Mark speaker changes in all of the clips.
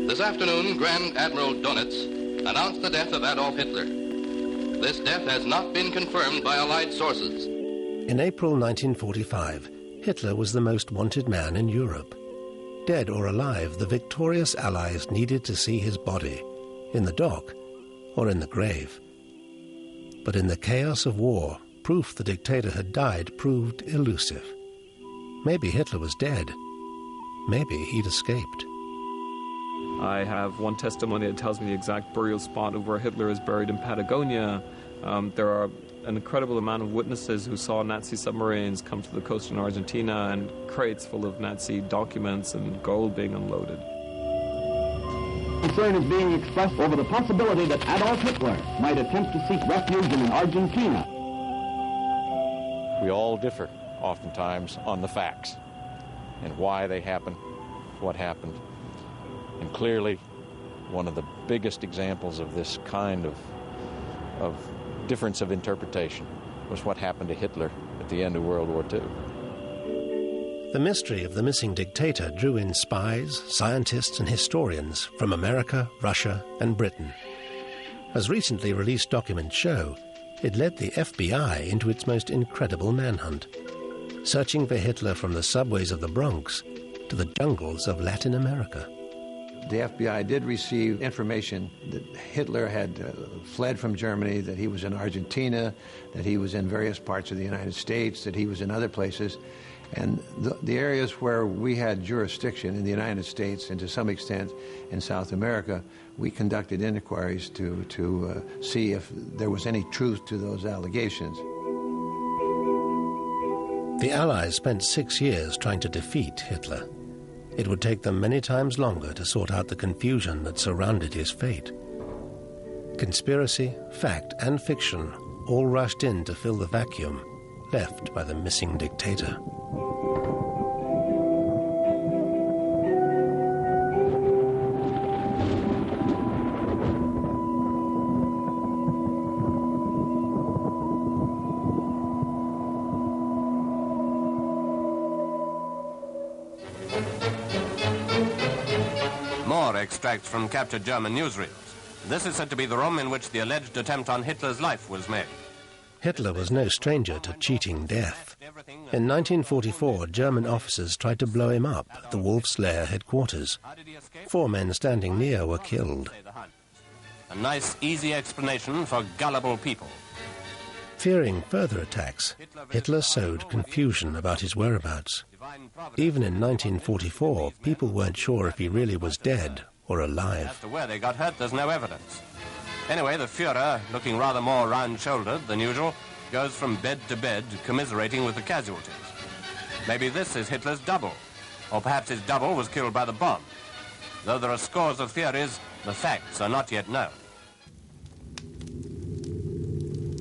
Speaker 1: This afternoon, Grand Admiral Dönitz announced the death of Adolf Hitler. This death has not been confirmed by Allied sources.
Speaker 2: In April 1945, Hitler was the most wanted man in Europe. Dead or alive, the victorious Allies needed to see his body, in the dock or in the grave. But in the chaos of war, proof the dictator had died proved elusive. Maybe Hitler was dead. Maybe he'd escaped.
Speaker 3: I have one testimony that tells me the exact burial spot of where Hitler is buried in Patagonia. There are an incredible amount of witnesses who saw Nazi submarines come to the coast in Argentina and crates full of Nazi documents and gold being unloaded.
Speaker 4: Concern is being expressed over the possibility that Adolf Hitler might attempt to seek refuge in Argentina.
Speaker 5: We all differ, oftentimes, on the facts and why they happened, what happened. And clearly, one of the biggest examples of this kind of difference of interpretation was what happened to Hitler at the end of World War II.
Speaker 2: The mystery of the missing dictator drew in spies, scientists and historians from America, Russia and Britain. As recently released documents show, it led the FBI into its most incredible manhunt, searching for Hitler from the subways of the Bronx to the jungles of Latin America.
Speaker 6: The FBI did receive information that Hitler had fled from Germany, that he was in Argentina, that he was in various parts of the United States, that he was in other places. And the areas where we had jurisdiction in the United States and to some extent in South America, we conducted inquiries to see if there was any truth to those allegations.
Speaker 2: The Allies spent 6 years trying to defeat Hitler. It would take them many times longer to sort out the confusion that surrounded his fate. Conspiracy, fact, and fiction all rushed in to fill the vacuum left by the missing dictator.
Speaker 7: Extracts from captured German newsreels. This is said to be the room in which the alleged attempt on Hitler's life was made.
Speaker 2: Hitler was no stranger to cheating death. In 1944, German officers tried to blow him up at the Wolf's Lair headquarters. 4 men standing near were killed.
Speaker 7: A nice, easy explanation for gullible people.
Speaker 2: Fearing further attacks, Hitler sowed confusion about his whereabouts. Even in 1944, people weren't sure if he really was dead or alive.
Speaker 7: As to where they got hurt, there's no evidence. Anyway, the Führer, looking rather more round-shouldered than usual, goes from bed to bed, commiserating with the casualties. Maybe this is Hitler's double, or perhaps his double was killed by the bomb. Though there are scores of theories, the facts are not yet known.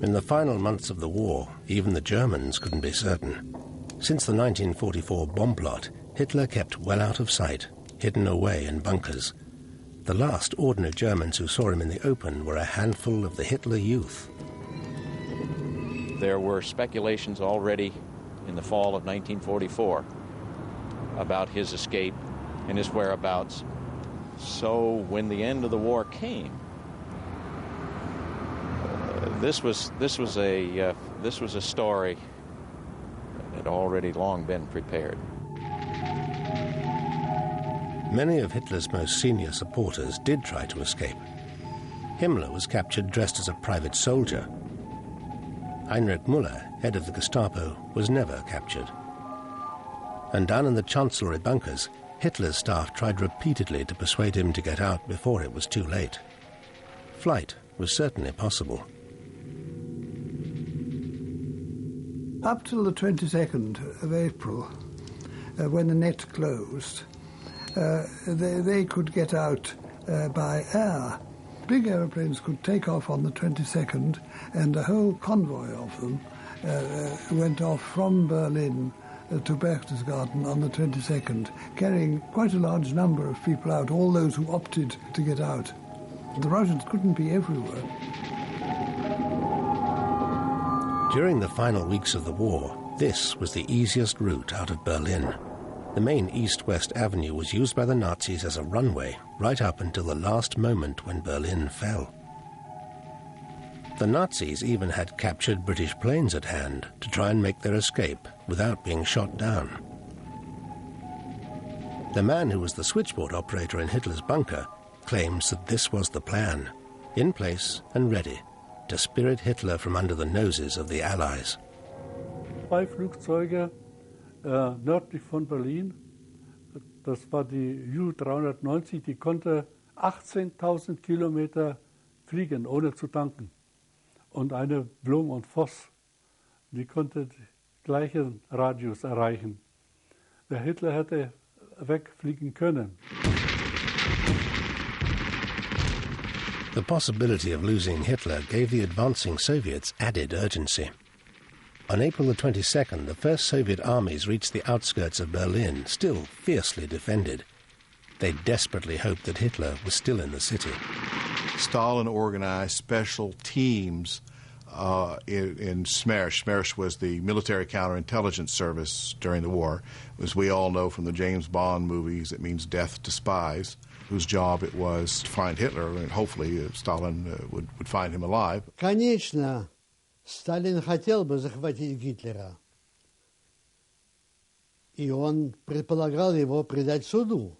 Speaker 2: In the final months of the war, even the Germans couldn't be certain. Since the 1944 bomb plot, Hitler kept well out of sight, hidden away in bunkers. The last ordinary Germans who saw him in the open were a handful of the Hitler Youth.
Speaker 5: There were speculations already in the fall of 1944 about his escape and his whereabouts. So when the end of the war came, this was a story that had already long been prepared.
Speaker 2: Many of Hitler's most senior supporters did try to escape. Himmler was captured dressed as a private soldier. Heinrich Müller, head of the Gestapo, was never captured. And down in the Chancellery bunkers, Hitler's staff tried repeatedly to persuade him to get out before it was too late. Flight was certainly possible.
Speaker 8: Up till the 22nd of April, when the net closed, they could get out by air. Big aeroplanes could take off on the 22nd, and a whole convoy of them went off from Berlin to Berchtesgaden on the 22nd, carrying quite a large number of people out, all those who opted to get out. The Russians couldn't be everywhere.
Speaker 2: During the final weeks of the war, this was the easiest route out of Berlin. The main east-west avenue was used by the Nazis as a runway right up until the last moment when Berlin fell. The Nazis even had captured British planes at hand to try and make their escape without being shot down. The man who was the switchboard operator in Hitler's bunker claims that this was the plan, in place and ready to spirit Hitler from under the noses of the Allies.
Speaker 9: 2 Flugzeuge nördlich von Berlin, das war die Ju-390, die konnte 18.000 Kilometer fliegen, ohne zu tanken. Und eine Blum und Voss, die konnte den gleichen Radius erreichen. Der Hitler hätte wegfliegen können.
Speaker 2: The possibility of losing Hitler gave the advancing Soviets added urgency. On April the 22nd, the first Soviet armies reached the outskirts of Berlin, still fiercely defended. They desperately hoped that Hitler was still in the city.
Speaker 10: Stalin organized special teams in SMERSH. SMERSH was the military counterintelligence service during the war. As we all know from the James Bond movies, it means death to spies, whose job it was to find Hitler, and hopefully Stalin would find him alive.
Speaker 11: Конечно, Сталин хотел бы захватить Гитлера, и он предполагал его предать суду.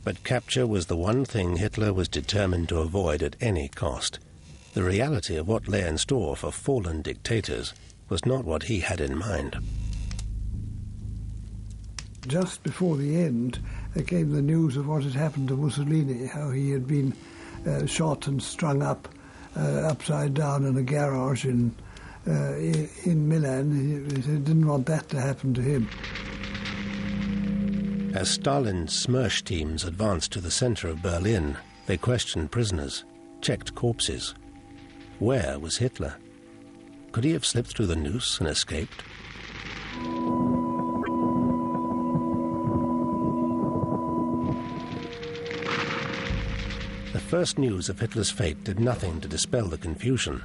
Speaker 2: But capture was the one thing Hitler was determined to avoid at any cost. The reality of what lay in store for fallen dictators was not what he had in mind.
Speaker 8: Just before the end came the news of what had happened to Mussolini, how he had been shot and strung up upside down in a garage in Milan. He didn't want that to happen to him.
Speaker 2: As Stalin's SMERSH teams advanced to the center of Berlin, they questioned prisoners, checked corpses. Where was Hitler? Could he have slipped through the noose and escaped? The first news of Hitler's fate did nothing to dispel the confusion.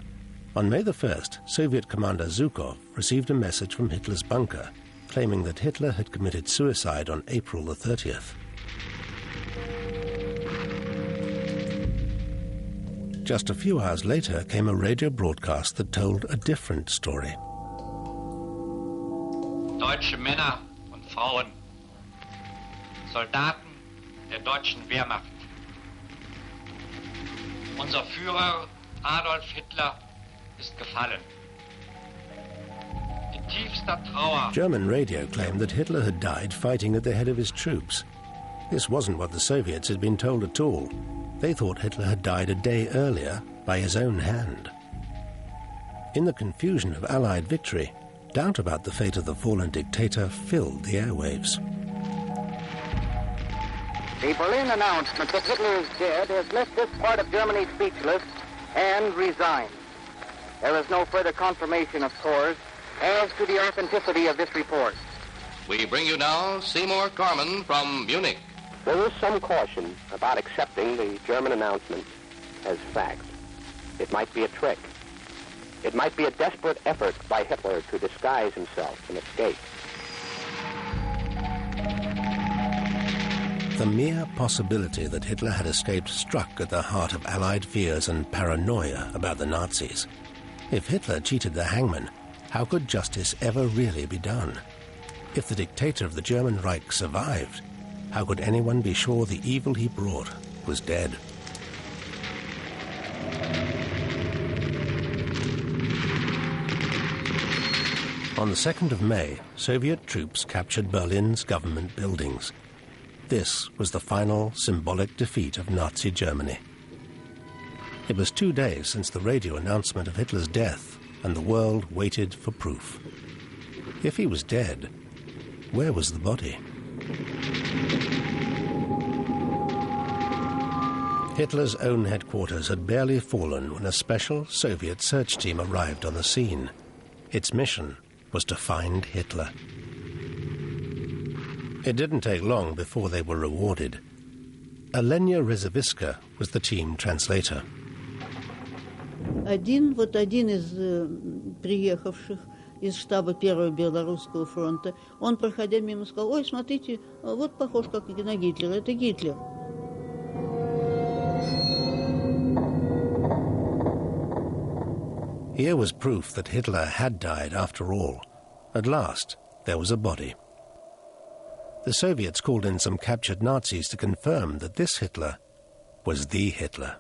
Speaker 2: On May the 1st, Soviet commander Zhukov received a message from Hitler's bunker claiming that Hitler had committed suicide on April the 30th. Just a few hours later came a radio broadcast that told a different story.
Speaker 12: Deutsche Männer und Frauen, Soldaten der deutschen Wehrmacht. Unser Führer Adolf Hitler ist gefallen. In tiefster Trauer.
Speaker 2: German radio claimed that Hitler had died fighting at the head of his troops. This wasn't what the Soviets had been told at all. They thought Hitler had died a day earlier by his own hand. In the confusion of Allied victory, doubt about the fate of the fallen dictator filled the airwaves.
Speaker 13: The Berlin announcement that Hitler is dead has left this part of Germany speechless and resigned. There is no further confirmation, of course, as to the authenticity of this report.
Speaker 1: We bring you now Seymour Corman from Munich.
Speaker 14: There is some caution about accepting the German announcement as fact. It might be a trick. It might be a desperate effort by Hitler to disguise himself and escape.
Speaker 2: The mere possibility that Hitler had escaped struck at the heart of Allied fears and paranoia about the Nazis. If Hitler cheated the hangman, how could justice ever really be done? If the dictator of the German Reich survived, how could anyone be sure the evil he brought was dead? On the 2nd of May, Soviet troops captured Berlin's government buildings. This was the final symbolic defeat of Nazi Germany. It was 2 days since the radio announcement of Hitler's death, and the world waited for proof. If he was dead, where was the body? Hitler's own headquarters had barely fallen when a special Soviet search team arrived on the scene. Its mission was to find Hitler. It didn't take long before they were rewarded. Alenia Rezaviska was the team translator.
Speaker 15: Один из приехавших из штаба Первого Белорусского фронта. Он, проходя мимо, сказал: ой, смотрите, вот похож как на Гитлера, это Гитлер.
Speaker 2: Here was proof that Hitler had died after all. At last, there was a body. The Soviets called in some captured Nazis to confirm that this Hitler was the Hitler.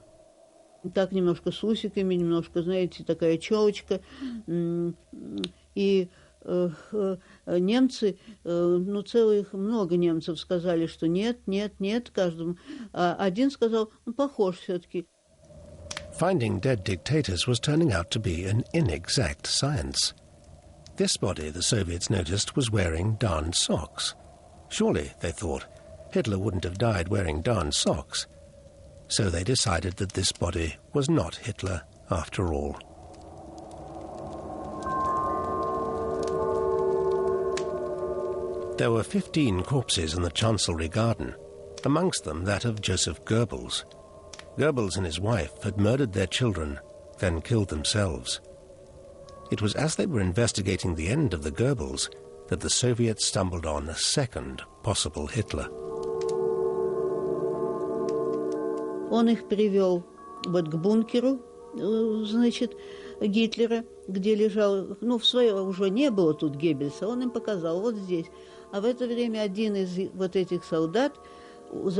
Speaker 15: Так немножко с усиками, немножко, знаете, такая челочка. И немцы, ну, целых много немцев сказали, что нет, нет, нет, каждому. А один сказал: ну, похож все-таки.
Speaker 2: Finding dead dictators was turning out to be an inexact science. This body, the Soviets noticed, was wearing darned socks. Surely, they thought, Hitler wouldn't have died wearing darned socks. So they decided that this body was not Hitler after all. There were 15 corpses in the Chancellery garden, amongst them that of Joseph Goebbels. Goebbels and his wife had murdered their children, then killed themselves. It was as they were investigating the end of the Goebbels that the Soviets stumbled on a second possible Hitler.
Speaker 15: Он их привел вот к бункеру, значит, Гитлера, где лежал, ну, в свое уже не было тут Геббельса, он им показал вот здесь. А в это время один из вот этих солдат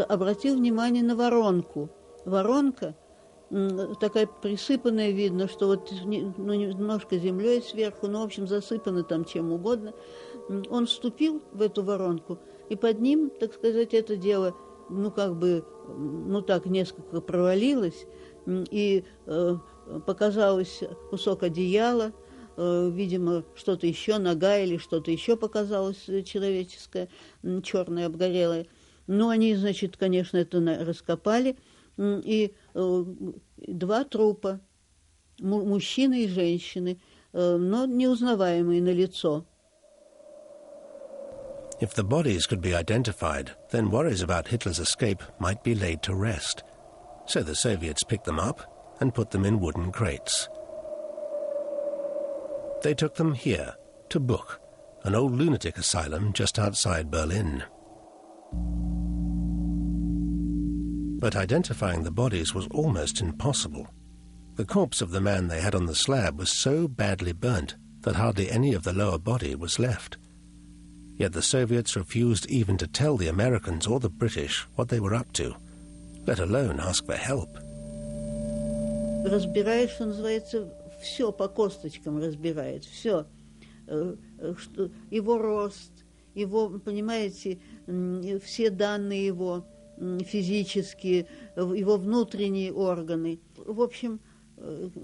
Speaker 15: обратил внимание на воронку. Воронка такая присыпанная, видно, что вот ну, немножко землей сверху, ну, в общем, засыпано там чем угодно. Он вступил в эту воронку, и под ним, так сказать, это дело, ну, как бы, ну, так несколько провалилось, и показалось кусок одеяла, видимо, что-то еще, нога или что-то еще показалось человеческое, черное, обгорелое. Ну, они, значит, конечно, это раскопали, и два трупа, мужчины и женщины, но неузнаваемые на лицо.
Speaker 2: If the bodies could be identified, then worries about Hitler's escape might be laid to rest. So the Soviets picked them up and put them in wooden crates. They took them here, to Buch, an old lunatic asylum just outside Berlin. But identifying the bodies was almost impossible. The corpse of the man they had on the slab was so badly burnt that hardly any of the lower body was left. Yet the Soviets refused even to tell the Americans or the British what they were up to, let alone ask for help.
Speaker 15: Разбирает, что называется, все по косточкам разбирает, все. Его рост, его, понимаете, все данные его физические, его внутренние органы. В общем,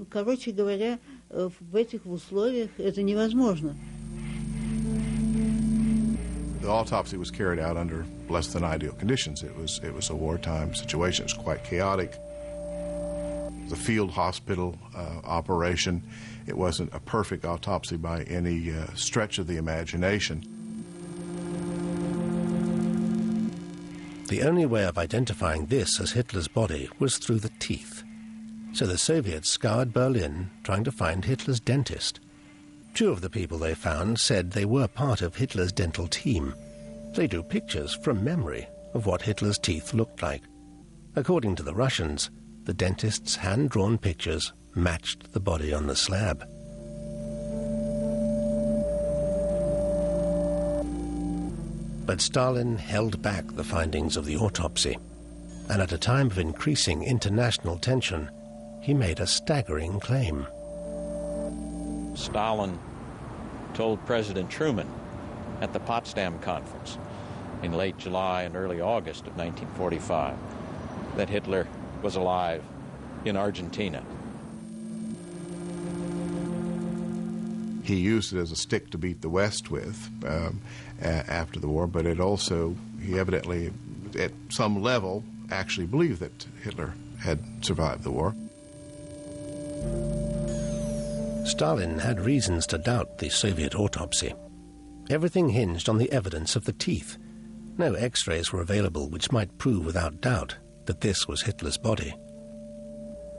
Speaker 15: короче говоря, в этих условиях это невозможно.
Speaker 10: The autopsy was carried out under less than ideal conditions. It was a wartime situation. It was quite chaotic. It was a field hospital operation. It wasn't a perfect autopsy by any stretch of the imagination.
Speaker 2: The only way of identifying this as Hitler's body was through the teeth. So the Soviets scoured Berlin trying to find Hitler's dentist. Two of the people they found said they were part of Hitler's dental team. They drew pictures from memory of what Hitler's teeth looked like. According to the Russians, the dentist's hand-drawn pictures matched the body on the slab. But Stalin held back the findings of the autopsy, and at a time of increasing international tension, he made a staggering claim.
Speaker 5: Stalin told President Truman at the Potsdam Conference in late July and early August of 1945 that Hitler was alive in Argentina.
Speaker 10: He used it as a stick to beat the West with after the war, but it also, he evidently, at some level, actually believed that Hitler had survived the war.
Speaker 2: Stalin had reasons to doubt the Soviet autopsy. Everything hinged on the evidence of the teeth. No X-rays were available which might prove without doubt that this was Hitler's body.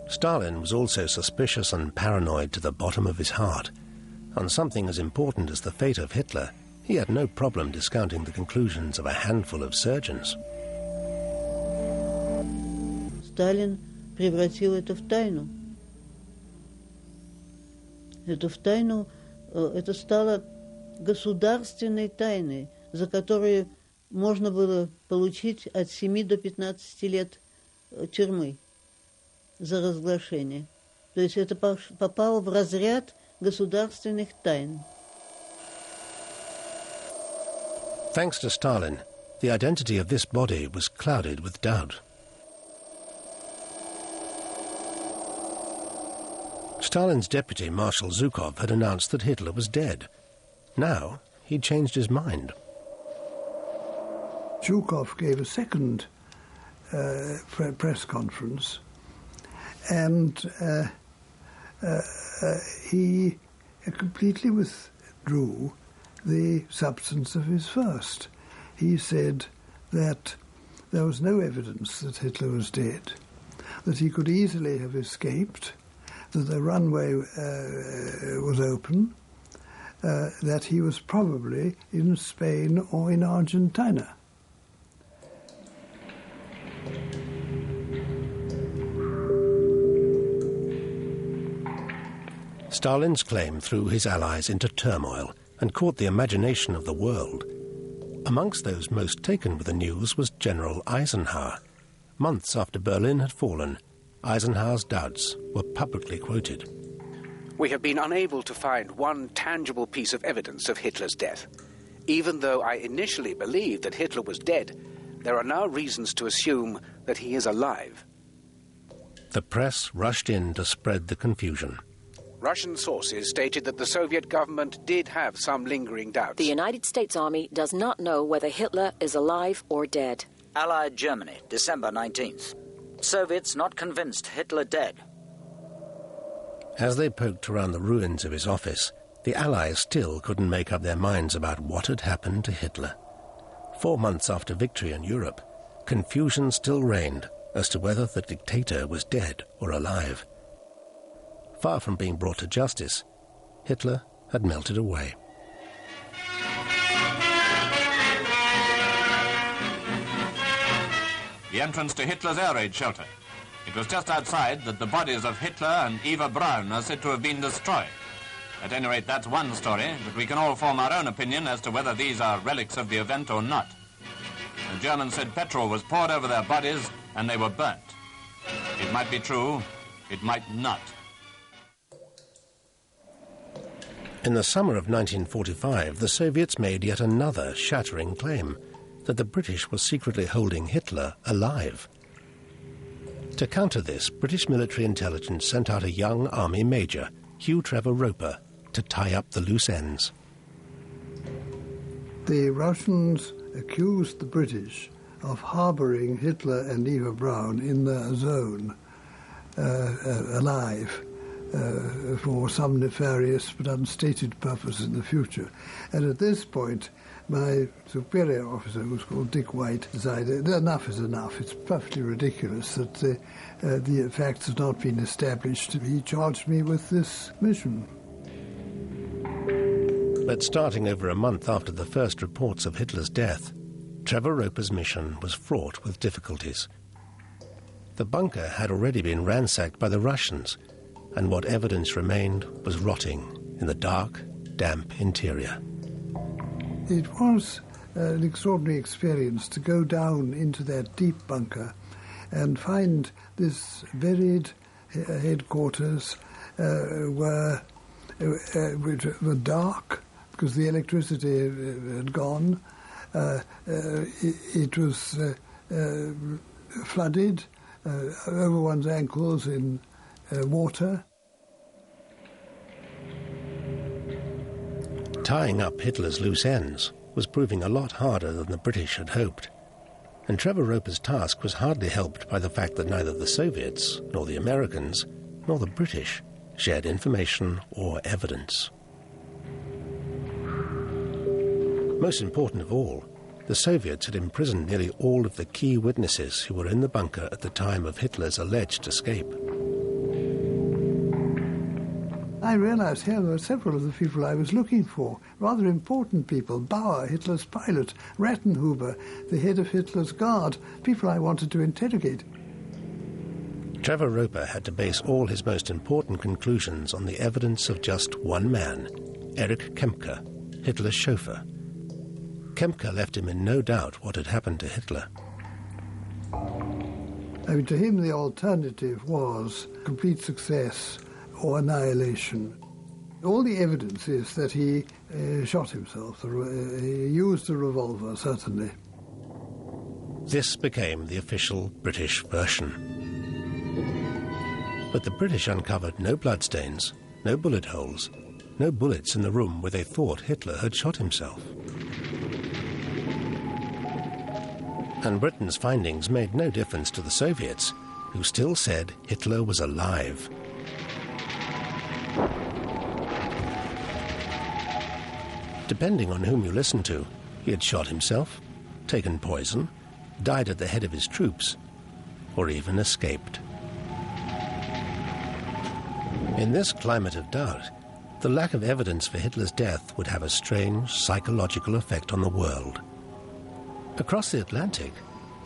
Speaker 2: Stalin was also suspicious and paranoid to the bottom of his heart. On something as important as the fate of Hitler, he had no problem discounting the conclusions of a handful of surgeons.
Speaker 15: Сталин превратил это в тайну. Это стало государственной тайной, за которую можно было получить от 7 до 15 лет тюрьмы за разглашение. То есть это попало в разряд государственных тайн.
Speaker 2: Thanks to Stalin, the identity of this body was clouded with doubt. Stalin's deputy, Marshal Zhukov, had announced that Hitler was dead. Now, he'd changed his mind.
Speaker 8: Zhukov gave a second press conference, and he completely withdrew the substance of his first. He said that there was no evidence that Hitler was dead, that he could easily have escaped, that the runway was open, that he was probably in Spain or in Argentina.
Speaker 2: Stalin's claim threw his allies into turmoil and caught the imagination of the world. Amongst those most taken with the news was General Eisenhower. Months after Berlin had fallen, Eisenhower's doubts were publicly quoted.
Speaker 16: We have been unable to find one tangible piece of evidence of Hitler's death. Even though I initially believed that Hitler was dead, there are now reasons to assume that he is alive.
Speaker 2: The press rushed in to spread the confusion.
Speaker 16: Russian sources stated that the Soviet government did have some lingering doubts.
Speaker 17: The United States Army does not know whether Hitler is alive or dead.
Speaker 18: Allied Germany, December 19th. Soviets not convinced Hitler dead.
Speaker 2: As they poked around the ruins of his office, the Allies still couldn't make up their minds about what had happened to Hitler. 4 months after victory in Europe, confusion still reigned as to whether the dictator was dead or alive. Far from being brought to justice, Hitler had melted away.
Speaker 19: The entrance to Hitler's air raid shelter. It was just outside that the bodies of Hitler and Eva Braun are said to have been destroyed. At any rate, that's one story, but we can all form our own opinion as to whether these are relics of the event or not. The Germans said petrol was poured over their bodies and they were burnt. It might be true, it might not.
Speaker 2: In the summer of 1945, the Soviets made yet another shattering claim, that the British were secretly holding Hitler alive. To counter this, British military intelligence sent out a young army major, Hugh Trevor Roper, to tie up the loose ends.
Speaker 8: The Russians accused the British of harbouring Hitler and Eva Braun in their zone, alive, for some nefarious but unstated purpose in the future. And at this point, my superior officer, who's called Dick White, decided enough is enough. It's perfectly ridiculous that the facts have not been established. He charged me with this mission.
Speaker 2: But starting over a month after the first reports of Hitler's death, Trevor Roper's mission was fraught with difficulties. The bunker had already been ransacked by the Russians, and what evidence remained was rotting in the dark, damp interior.
Speaker 8: It was an extraordinary experience to go down into that deep bunker and find this buried headquarters were dark because the electricity had gone. It was flooded over one's ankles in water.
Speaker 2: Tying up Hitler's loose ends was proving a lot harder than the British had hoped. And Trevor Roper's task was hardly helped by the fact that neither the Soviets, nor the Americans, nor the British shared information or evidence. Most important of all, the Soviets had imprisoned nearly all of the key witnesses who were in the bunker at the time of Hitler's alleged escape.
Speaker 8: I realized here were several of the people I was looking for, rather important people. Bauer, Hitler's pilot, Rattenhuber, the head of Hitler's guard, people I wanted to interrogate.
Speaker 2: Trevor Roper had to base all his most important conclusions on the evidence of just one man, Erich Kempka, Hitler's chauffeur. Kempka left him in no doubt what had happened to Hitler.
Speaker 8: I mean, to him the alternative was complete success or annihilation. All the evidence is that he shot himself. He used a revolver, certainly.
Speaker 2: This became the official British version. But the British uncovered no bloodstains, no bullet holes, no bullets in the room where they thought Hitler had shot himself. And Britain's findings made no difference to the Soviets, who still said Hitler was alive. Depending on whom you listen to, he had shot himself, taken poison, died at the head of his troops, or even escaped. In this climate of doubt, the lack of evidence for Hitler's death would have a strange psychological effect on the world. Across the Atlantic,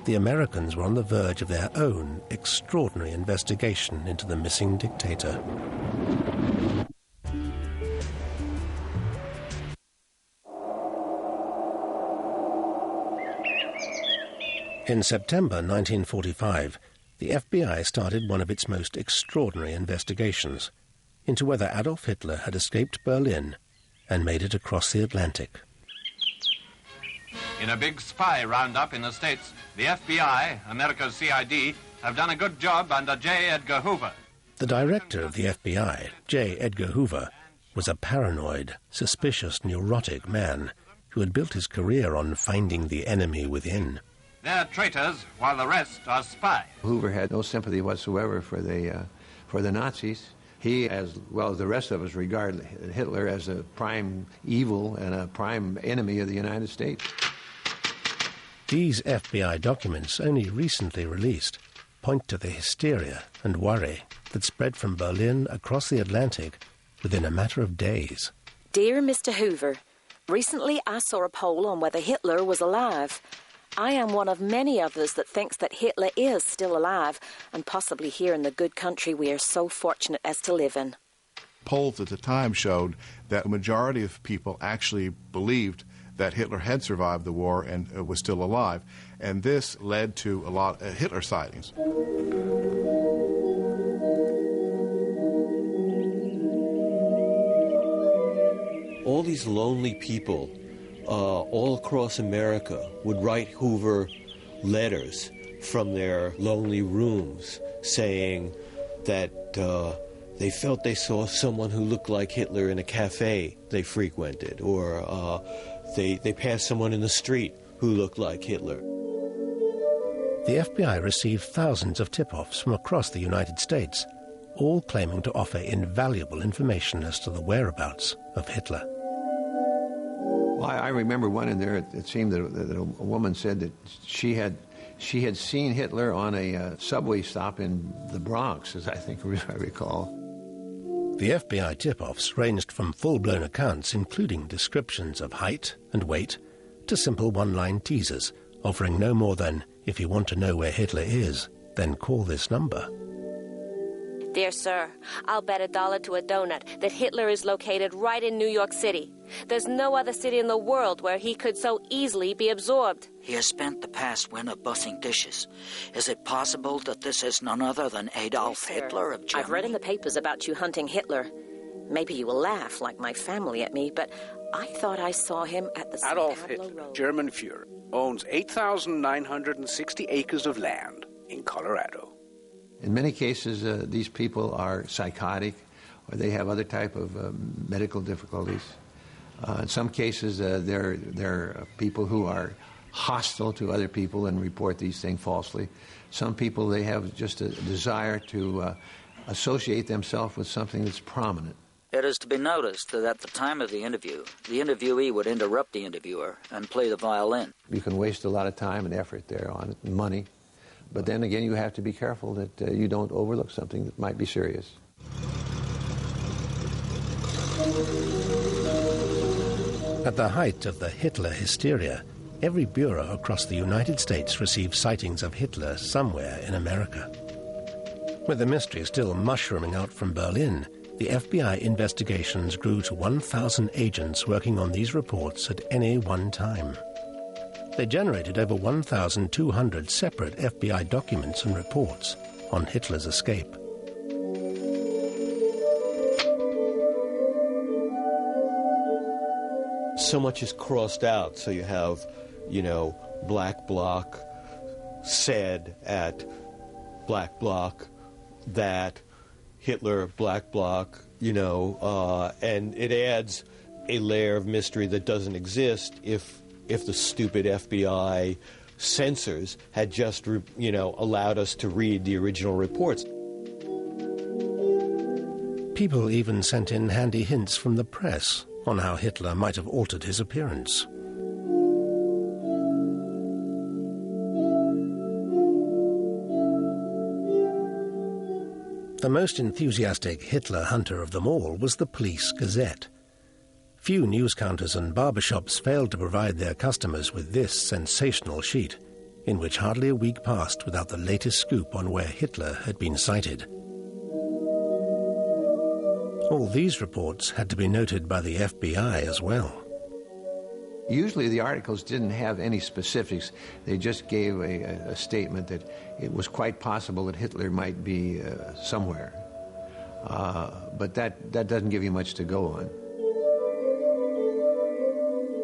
Speaker 2: the Americans were on the verge of their own extraordinary investigation into the missing dictator. In September 1945, the FBI started one of its most extraordinary investigations into whether Adolf Hitler had escaped Berlin and made it across the Atlantic.
Speaker 19: In a big spy roundup in the States, the FBI, America's CID, have done a good job under J. Edgar Hoover.
Speaker 2: The director of the FBI, J. Edgar Hoover, was a paranoid, suspicious, neurotic man who had built his career on finding the enemy within.
Speaker 19: They're traitors, while the rest are spies.
Speaker 6: Hoover had no sympathy whatsoever for the Nazis. He, as well as the rest of us, regard Hitler as a prime evil and a prime enemy of the United States.
Speaker 2: These FBI documents, only recently released, point to the hysteria and worry that spread from Berlin across the Atlantic within a matter of days.
Speaker 17: Dear Mr. Hoover, recently I saw a poll on whether Hitler was alive. I am one of many others that thinks that Hitler is still alive and possibly here in the good country we are so fortunate as to live in.
Speaker 10: Polls at the time showed that a majority of people actually believed that Hitler had survived the war and was still alive, and this led to a lot of Hitler sightings.
Speaker 20: All these lonely people all across America would write Hoover letters from their lonely rooms saying that they felt they saw someone who looked like Hitler in a cafe they frequented, or they passed someone in the street who looked like Hitler.
Speaker 2: The FBI received thousands of tip-offs from across the United States, all claiming to offer invaluable information as to the whereabouts of Hitler.
Speaker 6: Well, I remember one in there. It seemed that a woman said that she had seen Hitler on a subway stop in the Bronx, as I recall.
Speaker 2: The FBI tip-offs ranged from full-blown accounts, including descriptions of height and weight, to simple one-line teasers, offering no more than, if you want to know where Hitler is, then call this number.
Speaker 21: Dear sir, I'll bet $1 to a donut that Hitler is located right in New York City. There's no other city in the world where he could so easily be absorbed.
Speaker 18: He has spent the past winter bussing dishes. Is it possible that this is none other than Adolf Hitler of Germany?
Speaker 17: I've read in the papers about you hunting Hitler. Maybe you will laugh like my family at me, but I thought I saw him at the
Speaker 16: Adolf Hitler, German Führer, owns 8,960 acres of land in Colorado.
Speaker 6: In many cases, these people are psychotic, or they have other type of medical difficulties. In some cases, they're people who are hostile to other people and report these things falsely. Some people, they have just a desire to associate themselves with something that's prominent.
Speaker 18: It is to be noticed that at the time of the interview, the interviewee would interrupt the interviewer and play the violin.
Speaker 6: You can waste a lot of time and effort there on it, and money. But then again, you have to be careful that you don't overlook something that might be serious.
Speaker 2: At the height of the Hitler hysteria, every bureau across the United States received sightings of Hitler somewhere in America. With the mystery still mushrooming out from Berlin, the FBI investigations grew to 1,000 agents working on these reports at any one time. They generated over 1,200 separate FBI documents and reports on Hitler's escape.
Speaker 20: So much is crossed out, so you have, black bloc said at black bloc that Hitler, black bloc, and it adds a layer of mystery that doesn't exist if the stupid FBI censors had just, allowed us to read the original reports.
Speaker 2: People even sent in handy hints from the press on how Hitler might have altered his appearance. The most enthusiastic Hitler hunter of them all was the Police Gazette. Few news counters and barbershops failed to provide their customers with this sensational sheet, in which hardly a week passed without the latest scoop on where Hitler had been sighted. All these reports had to be noted by the FBI as well.
Speaker 6: Usually the articles didn't have any specifics. They just gave a statement that it was quite possible that Hitler might be somewhere. But that doesn't give you much to go on.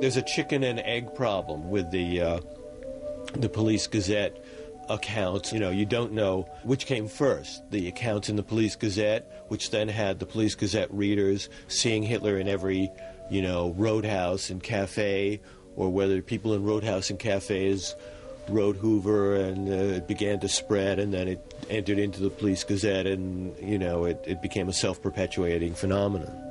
Speaker 20: There's a chicken and egg problem with the Police Gazette accounts. You don't know which came first, the accounts in the Police Gazette, which then had the Police Gazette readers seeing Hitler in every, roadhouse and cafe, or whether people in roadhouse and cafes wrote Hoover, and it began to spread, and then it entered into the Police Gazette, and, it became a self-perpetuating phenomenon.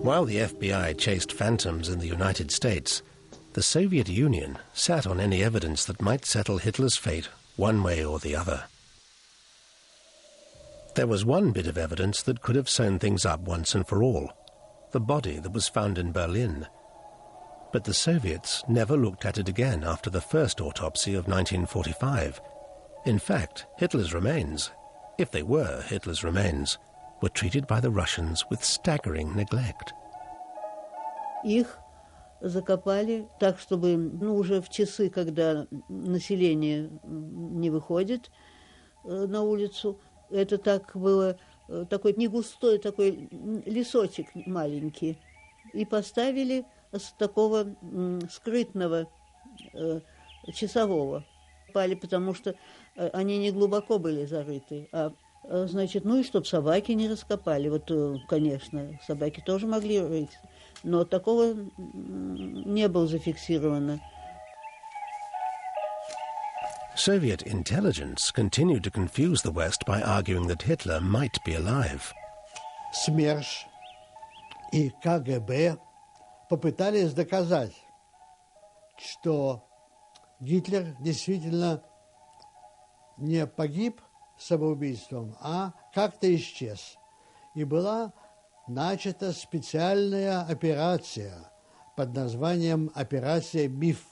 Speaker 2: While the FBI chased phantoms in the United States, the Soviet Union sat on any evidence that might settle Hitler's fate one way or the other. There was one bit of evidence that could have sewn things up once and for all, the body that was found in Berlin. But the Soviets never looked at it again after the first autopsy of 1945. In fact, Hitler's remains, if they were Hitler's remains, were treated by the Russians with staggering neglect.
Speaker 15: Их закопали так, чтобы уже в часы, когда население не выходит на улицу, это так было, такой негустой такой лесочек маленький, и поставили с такого скрытного часового. Пали, потому что они не глубоко были зарыты, значит, и чтоб собаки не раскопали. Вот, конечно, собаки тоже могли рыть, но такого не было зафиксировано.
Speaker 2: Soviet intelligence continued to confuse the West by arguing that Hitler might be alive.
Speaker 11: СМЕРШ и КГБ попытались доказать, что Гитлер действительно не погиб самоубийством, а как-то исчез. И была начата специальная операция под названием «Операция МИФ».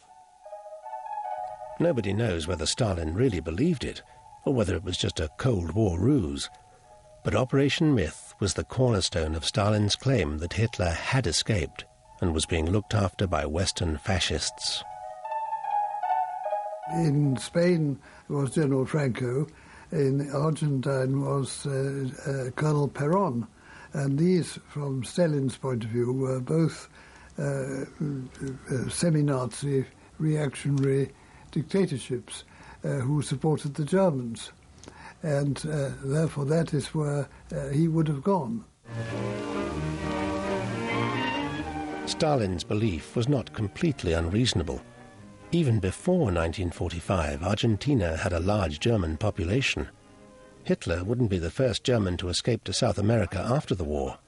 Speaker 2: Nobody knows whether Stalin really believed it, or whether it was just a Cold War ruse. But Operation Myth was the cornerstone of Stalin's claim that Hitler had escaped and was being looked after by Western fascists.
Speaker 8: In Spain was General Franco. In Argentine was Colonel Perón. And these, from Stalin's point of view, were both semi-Nazi reactionary dictatorships who supported the Germans. And therefore that is where he would have gone.
Speaker 2: Stalin's belief was not completely unreasonable. Even before 1945, Argentina had a large German population. Hitler wouldn't be the first German to escape to South America after the war,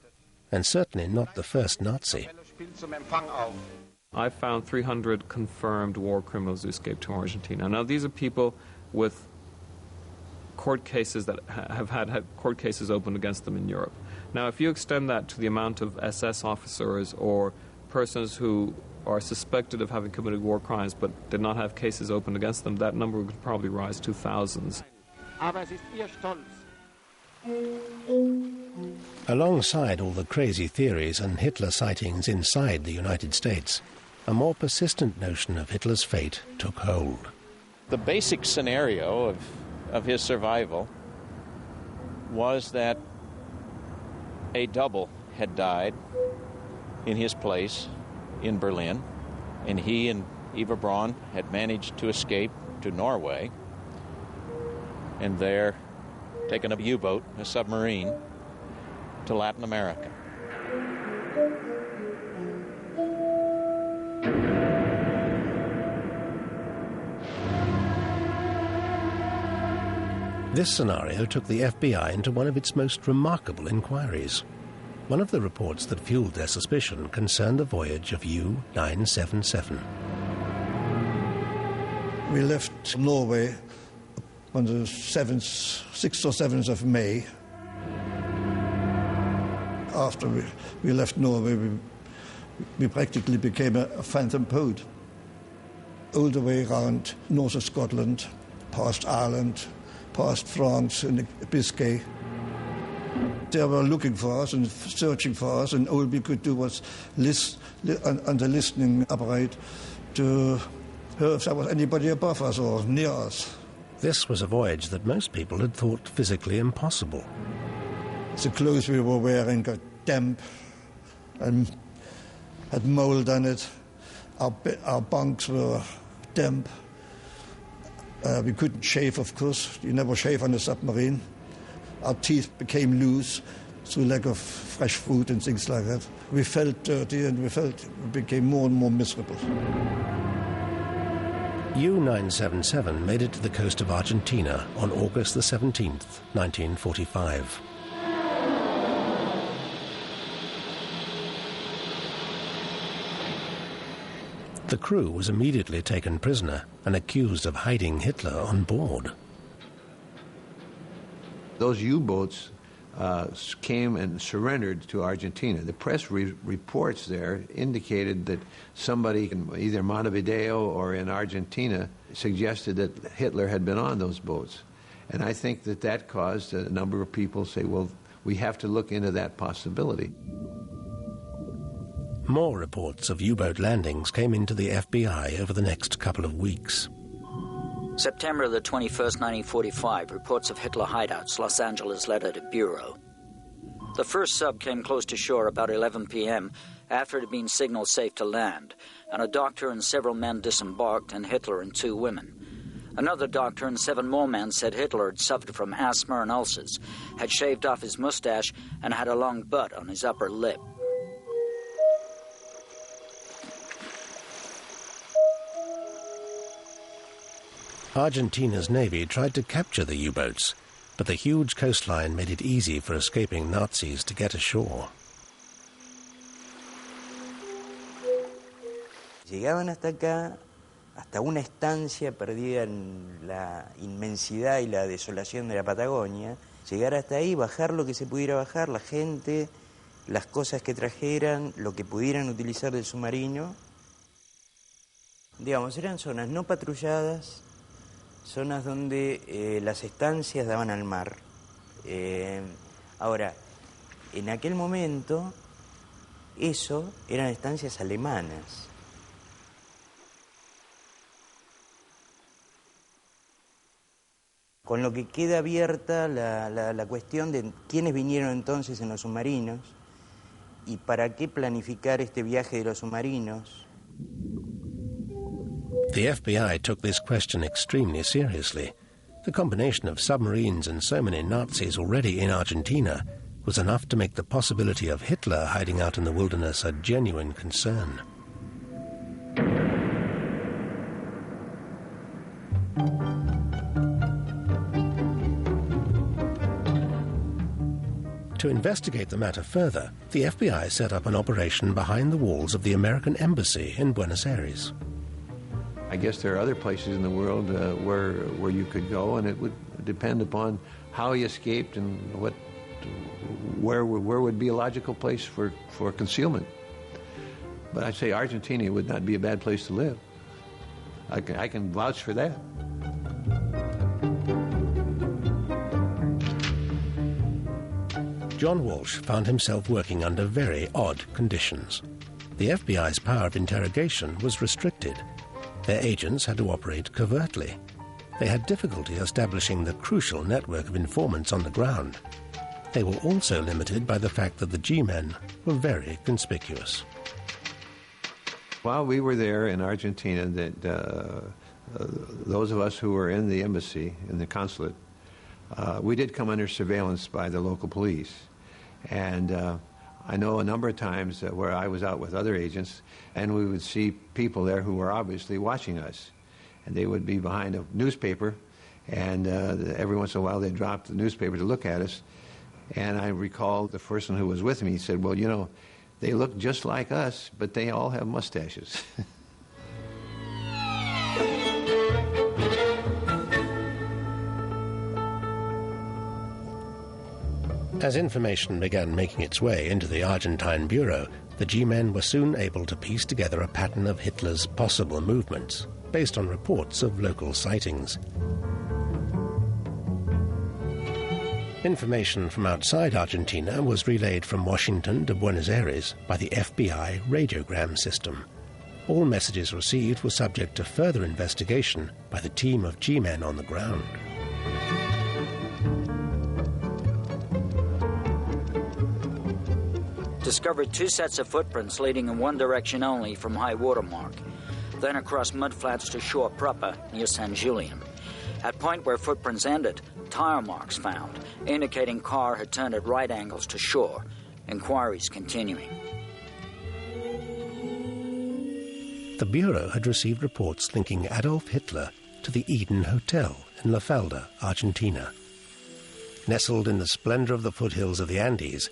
Speaker 2: and certainly not the first Nazi.
Speaker 3: I found 300 confirmed war criminals who escaped to Argentina. Now, these are people with court cases that have had court cases opened against them in Europe. Now, if you extend that to the amount of SS officers or persons who are suspected of having committed war crimes but did not have cases opened against them, that number would probably rise to thousands.
Speaker 2: Alongside all the crazy theories and Hitler sightings inside the United States, a more persistent notion of Hitler's fate took hold.
Speaker 5: The basic scenario of his survival was that a double had died in his place in Berlin, and he and Eva Braun had managed to escape to Norway, and there taken a U-boat, a submarine, to Latin America.
Speaker 2: This scenario took the FBI into one of its most remarkable inquiries. One of the reports that fueled their suspicion concerned the voyage of U-977.
Speaker 8: We left Norway on the 6th or 7th of May. After we left Norway, we practically became a phantom boat. All the way around north of Scotland, past Ireland, past France and Biscay. They were looking for us and searching for us, and all we could do was on the listening apparatus to hear if there was anybody above us or near us.
Speaker 2: This was a voyage that most people had thought physically impossible.
Speaker 8: The clothes we were wearing got damp and had mold on it. Our bunks were damp. We couldn't shave, of course. You never shave on a submarine. Our teeth became loose through lack of fresh food and things like that. We felt dirty and we became more and more miserable.
Speaker 2: U-977 made it to the coast of Argentina on August the 17th, 1945. The crew was immediately taken prisoner and accused of hiding Hitler on board.
Speaker 6: Those U-boats came and surrendered to Argentina. The press reports there indicated that somebody in either Montevideo or in Argentina suggested that Hitler had been on those boats. And I think that caused a number of people to say, well, we have to look into that possibility.
Speaker 2: More reports of U-boat landings came into the FBI over the next couple of weeks.
Speaker 18: September the 21st, 1945, reports of Hitler hideouts, Los Angeles letter to Bureau. The first sub came close to shore about 11 p.m. after it had been signaled safe to land, and a doctor and several men disembarked, and Hitler and 2 women. Another doctor and 7 more men said Hitler had suffered from asthma and ulcers, had shaved off his mustache, and had a long butt on his upper lip.
Speaker 2: Argentina's navy tried to capture the U-boats, but the huge coastline made it easy for escaping Nazis to get ashore.
Speaker 22: Llegaban hasta acá, hasta una estancia perdida en la inmensidad y la desolación de la Patagonia. Llegar hasta ahí, bajar lo que se pudiera bajar, la gente, las cosas que trajeran, lo que pudieran utilizar del submarino. Digamos, eran zonas no patrulladas, zonas donde las estancias daban al mar. Ahora, en aquel momento, eso eran estancias alemanas. Con lo que queda abierta la cuestión de quiénes vinieron entonces en los submarinos y para qué planificar este viaje de los submarinos.
Speaker 2: The FBI took this question extremely seriously. The combination of submarines and so many Nazis already in Argentina was enough to make the possibility of Hitler hiding out in the wilderness a genuine concern. To investigate the matter further, the FBI set up an operation behind the walls of the American Embassy in Buenos Aires.
Speaker 6: I guess there are other places in the world where you could go, and it would depend upon how he escaped and where would be a logical place for concealment. But I'd say Argentina would not be a bad place to live. I can vouch for that.
Speaker 2: John Walsh found himself working under very odd conditions. The FBI's power of interrogation was restricted. Their agents had to operate covertly. They had difficulty establishing the crucial network of informants on the ground. They were also limited by the fact that the G-men were very conspicuous.
Speaker 6: While we were there in Argentina, those of us who were in the embassy, in the consulate, we did come under surveillance by the local police. And I know a number of times where I was out with other agents, and we would see people there who were obviously watching us. And they would be behind a newspaper, and every once in a while they'd drop the newspaper to look at us. And I recall the person who was with me said, well, you know, they look just like us, but they all have mustaches.
Speaker 2: As information began making its way into the Argentine bureau, the G-men were soon able to piece together a pattern of Hitler's possible movements, based on reports of local sightings. Information from outside Argentina was relayed from Washington to Buenos Aires by the FBI radiogram system. All messages received were subject to further investigation by the team of G-men on the ground.
Speaker 18: Discovered 2 sets of footprints leading in one direction only from high water mark, then across mudflats to shore proper near San Julian. At point where footprints ended, tire marks found, indicating car had turned at right angles to shore. Inquiries continuing.
Speaker 2: The Bureau had received reports linking Adolf Hitler to the Eden Hotel in La Falda, Argentina. Nestled in the splendor of the foothills of the Andes,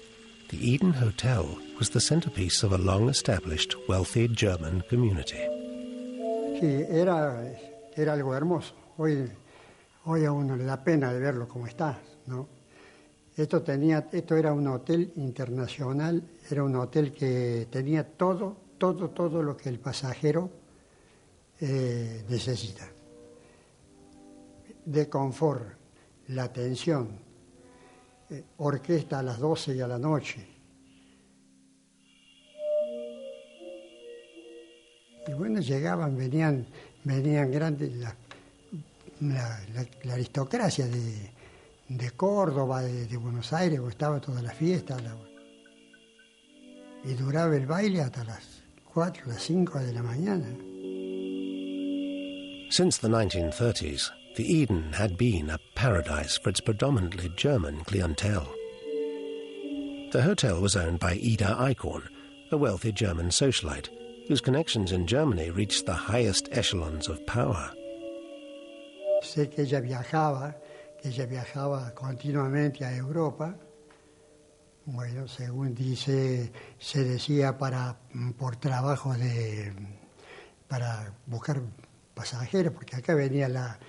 Speaker 2: the Eden Hotel was the centerpiece of a long-established, wealthy German community.
Speaker 4: Sí, era algo hermoso. Hoy a uno le da pena de verlo como está, ¿no? Esto era un hotel internacional, era un hotel que tenía todo lo que el pasajero necesita. De confort, la atención, orquesta a las 12 y a la noche. Y bueno, venían grandes, la aristocracia de Córdoba, de Buenos Aires, donde estaba toda la fiesta. Y duraba el baile hasta las 4, las 5 de la mañana.
Speaker 2: Since the 1930s, the Eden had been a paradise for its predominantly German clientele. The hotel was owned by Ida Eichhorn, a wealthy German socialite, whose connections in Germany reached the highest echelons of power.
Speaker 4: Sé que ella viajaba continuamente a Europa. Bueno, según se decía por trabajo para buscar pasajeros, porque acá venía la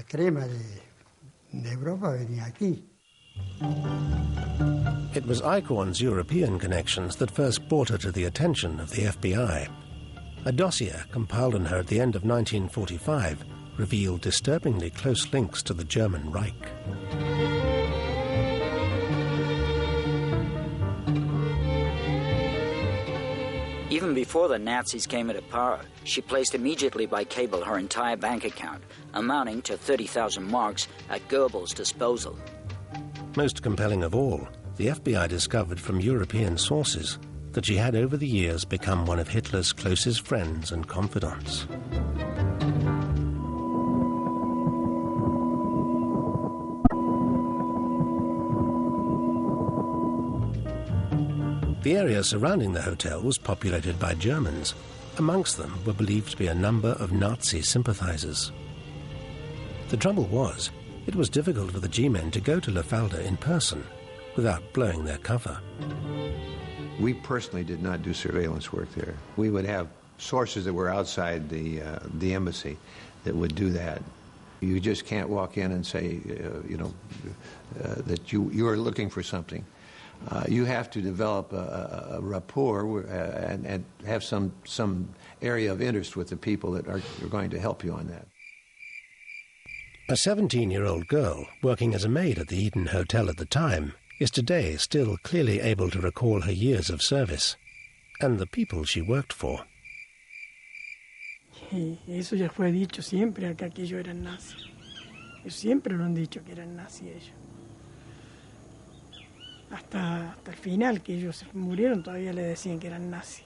Speaker 4: crema de Europa, venía aquí.
Speaker 2: It was Eichhorn's European connections that first brought her to the attention of the FBI. A dossier compiled on her at the end of 1945 revealed disturbingly close links to the German Reich.
Speaker 18: Even before the Nazis came into power, she placed immediately by cable her entire bank account, amounting to 30,000 marks, at Goebbels' disposal.
Speaker 2: Most compelling of all, the FBI discovered from European sources that she had over the years become one of Hitler's closest friends and confidants. The area surrounding the hotel was populated by Germans. Amongst them were believed to be a number of Nazi sympathizers. The trouble was, it was difficult for the G-men to go to La Falda in person. without blowing their cover.
Speaker 6: We personally did not do surveillance work there. We would have sources that were outside the embassy that would do that. You just can't walk in and say, that you are looking for something. You have to develop a rapport and have some area of interest with the people that are going to help you on that.
Speaker 2: A 17-year-old girl working as a maid at the Eden Hotel at the time is today still clearly able to recall her years of service and the people she worked for.
Speaker 7: Eso ya fue dicho siempre acá que ellos eran nazis. Siempre lo han dicho que eran nazis ellos. Hasta el final que ellos murieron todavía le decían que eran nazis.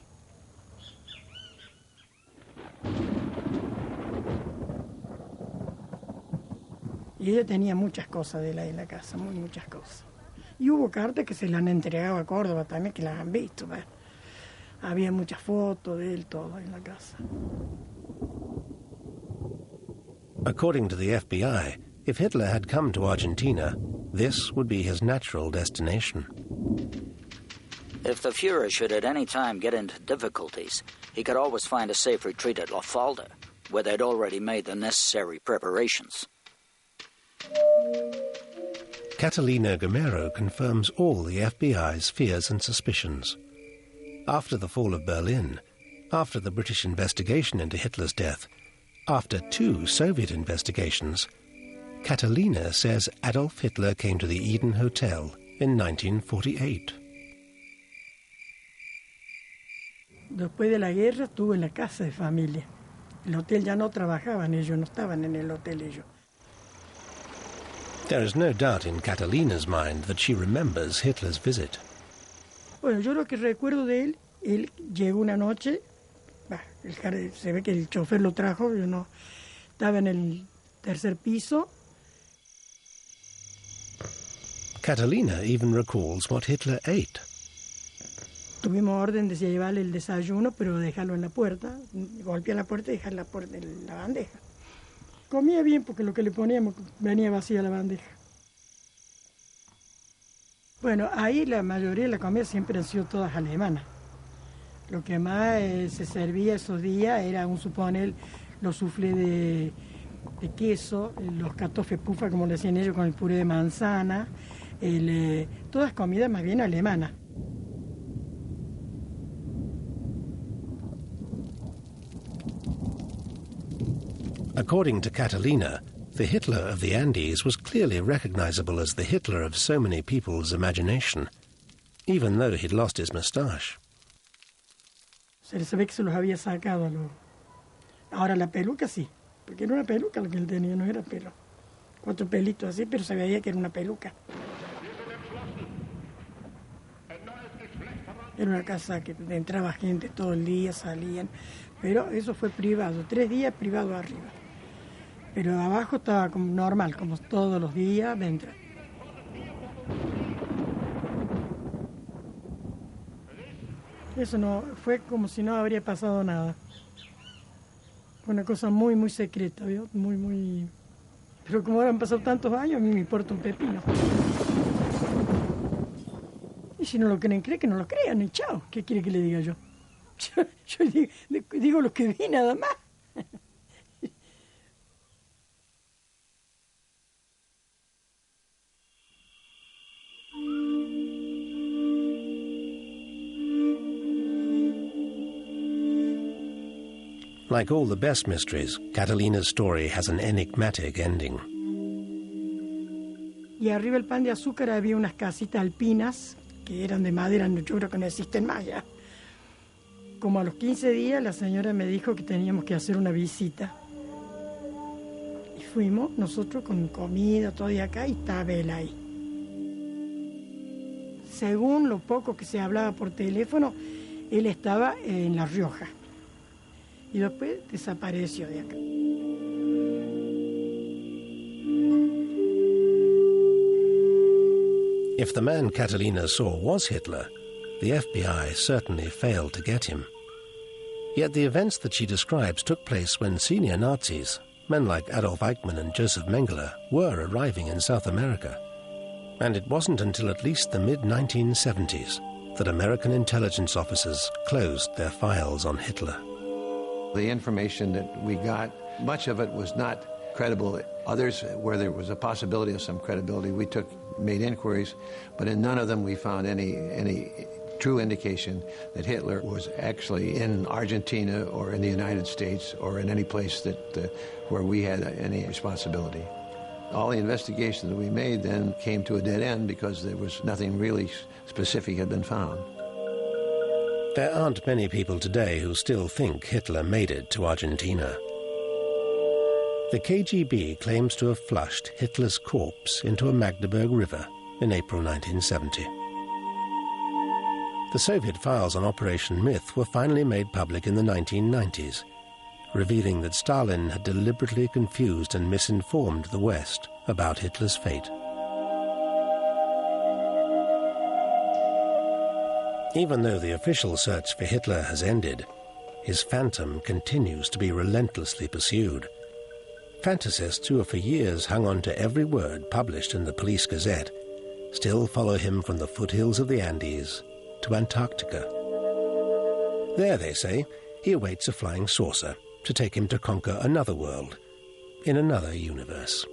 Speaker 7: Y ella tenía muchas cosas de él ahí en la casa, muchas cosas. Y hubo cartas que se le han entregado a Córdoba también, que las han visto. ¿Ves? Había muchas fotos de él, todo en la casa.
Speaker 2: According to the FBI, if Hitler had come to Argentina, this would be his natural destination.
Speaker 18: If the Fuhrer should at any time get into difficulties, he could always find a safe retreat at La Falda, where they'd already made the necessary preparations.
Speaker 2: Catalina Gomero confirms all the FBI's fears and suspicions. After the fall of Berlin, after the British investigation into Hitler's death, after 2 Soviet investigations, Catalina says Adolf Hitler came to the Eden Hotel in 1948.
Speaker 7: Después de la guerra estuve en la casa de familia. El hotel ya no trabajaban ellos, no estaban en el hotel ellos.
Speaker 2: There is no doubt in Catalina's mind that she remembers Hitler's visit.
Speaker 7: Bueno, yo lo que recuerdo de él llegó una noche, se ve que el chofer lo trajo, yo no, estaba en el 3er piso.
Speaker 2: Catalina even recalls what Hitler ate.
Speaker 7: Tuvimos orden de llevarle el desayuno, pero dejarlo en la puerta, golpear la puerta y dejar la puerta en la bandeja. Comía bien porque lo que le poníamos venía vacía la bandeja. Bueno, ahí la mayoría de la comida siempre han sido todas alemanas. Lo que más se servía esos días era, suponer, los soufflés de queso, los kartoffelpuffer, como le decían ellos, con el puré de manzana, todas comidas más bien alemanas.
Speaker 2: According to Catalina, the Hitler of the Andes was clearly recognizable as the Hitler of so many people's imagination, even though he'd lost his moustache.
Speaker 7: Se ve que se los había sacado. Ahora la peluca sí, porque era una peluca lo que él tenía, no era pelo. 4 pelitos así, pero se veía que era una peluca. Era una casa que entraba gente todo el día, salían, pero eso fue privado, 3 días privado arriba. Pero abajo estaba como normal, como todos los días dentro. Eso no, fue como si no habría pasado nada. Fue una cosa muy, muy secreta, ¿vio? Muy, muy... Pero como ahora han pasado tantos años, a mí me importa un pepino. Y si no lo quieren creer, que no lo crean, y chao. ¿Qué quiere que le diga yo? Yo digo lo que vi nada más.
Speaker 2: Like all the best mysteries, Catalina's story has an enigmatic ending.
Speaker 7: Y arriba del pan de azúcar había unas casitas alpinas que eran de madera, yo creo que no existen más ya. Como a los 15 días la señora me dijo que teníamos que hacer una visita. Y fuimos nosotros con comida, todo de acá, y estaba él ahí. Según lo poco que se hablaba por teléfono, él estaba en La Rioja. Y después desapareció de acá.
Speaker 2: If the man Catalina saw was Hitler, the FBI certainly failed to get him. Yet the events that she describes took place when senior Nazis, men like Adolf Eichmann and Joseph Mengele, were arriving in South America. And it wasn't until at least the mid-1970s that American intelligence officers closed their files on Hitler.
Speaker 6: The information that we got, much of it was not credible. Others, where there was a possibility of some credibility, we made inquiries, but in none of them we found any true indication that Hitler was actually in Argentina or in the United States or in any place where we had any responsibility. All the investigation that we made then came to a dead end because there was nothing really specific had been found.
Speaker 2: There aren't many people today who still think Hitler made it to Argentina. The KGB claims to have flushed Hitler's corpse into a Magdeburg river in April 1970. The Soviet files on Operation Myth were finally made public in the 1990s, revealing that Stalin had deliberately confused and misinformed the West about Hitler's fate. Even though the official search for Hitler has ended, his phantom continues to be relentlessly pursued. Fantasists who have for years hung on to every word published in the Police Gazette still follow him from the foothills of the Andes to Antarctica. There, they say, he awaits a flying saucer to take him to conquer another world, in another universe.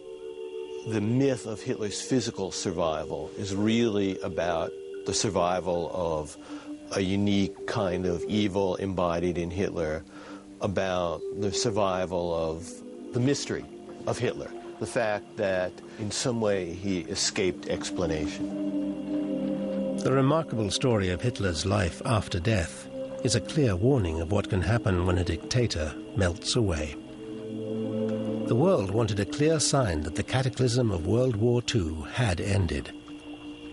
Speaker 20: The myth of Hitler's physical survival is really about the survival of a unique kind of evil embodied in Hitler, about the survival of the mystery of Hitler, the fact that in some way he escaped explanation.
Speaker 2: The remarkable story of Hitler's life after death is a clear warning of what can happen when a dictator melts away. The world wanted a clear sign that the cataclysm of World War II had ended.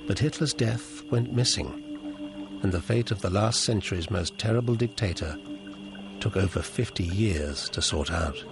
Speaker 2: But Hitler's death went missing, and the fate of the last century's most terrible dictator took over 50 years to sort out.